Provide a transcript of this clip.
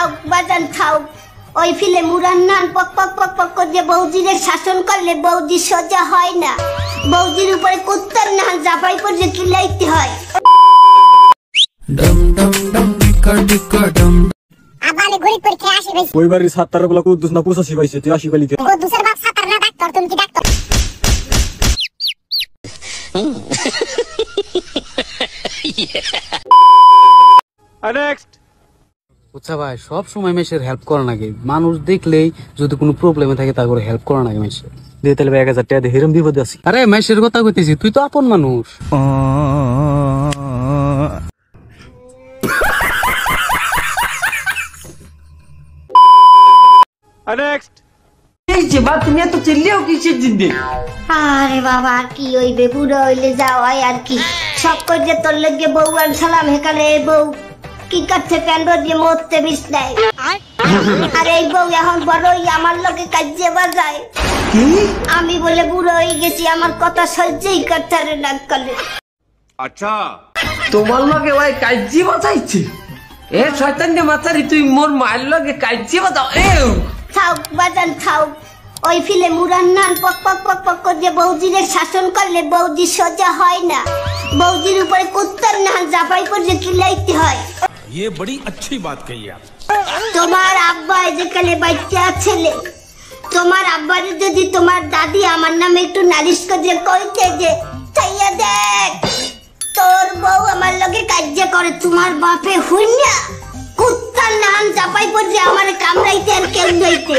থাও বাজান থাও ওই ফিলে মুরান্নান পক পক পক পক করে বৌদিরে শাসন করলে বৌদি সোজা হয় না, বৌদির উপরে কুত্তার না জাফাই করে কিলাইতে হয়। ডম ডম ডম ডিকা ডিকা ডম আবালে গরিব পরীক্ষা আসি ভাই ওই বাড়ির সাতটার গুলো কুদ্দুস না 85 পাইছে তুই 80 পাইলি ও দুসর বাপ সাতার না ডাক্তার তুমি কি ডাক্তার নেক্সট আচ্ছা ভাই সব সময় মেশের হেল্প করে নাকি? মানুষ দেখলেই যদি কোনো প্রবলেমে থাকে তা করে হেল্প করে নাকি মেশের? দে তাহলে 1000 টাকা দে, হিরম বিপদে আছি। আরে মেশের কথা কইতেছি, তুই তো আপন মানুষ। নেক্সট এই যে বা তুমি এত চিল্লিও কিসের জিদ্দে? আরে বাবা আর কি হইবে, বুড়ো হইলে যাও হয় আর কি। সব করে তোর লগে বউ আর সালাম হেকালে বউ কি করছে প্যান্ডো দিয়ে মরতে বিষ নাই। আর এই বউ এখন বড়ই আমার লগে কাজে বাজায়। আমি বলে বুড়ো হয়ে গেছি, আমার কথা সহ্যই করতে পারে না কালে। আচ্ছা তোমার লগে ওই কাইজি বাজাইছে? এ শয়তান মাথারি তুই মোর মায়ের লগে কাইজি বাজাও? থাও বাজান থাও ওই ফিলে মুরান্নান পক পক পক পক করে বৌদিরে শাসন করলে বৌদি সোজা হয় না, বৌদির উপরে কুত্তার না জাফাই করে কিলাইতে হয়। ये बड़ी अच्छी बात कही आप। তোমার আব্বা যেকালে বাচ্চা ছেলে, তোমার আব্বারে যদি তোমার দাদি আমার নামে একটু নালিশ করে কইতে যে চাইয়া দেখ তোর বউ আমার লগে কাজ করে, তোমার বাপে হুইনা কুত্তার নাম চাপাই পড়ে আমার কামড়াইতে আর কেউ নইতে।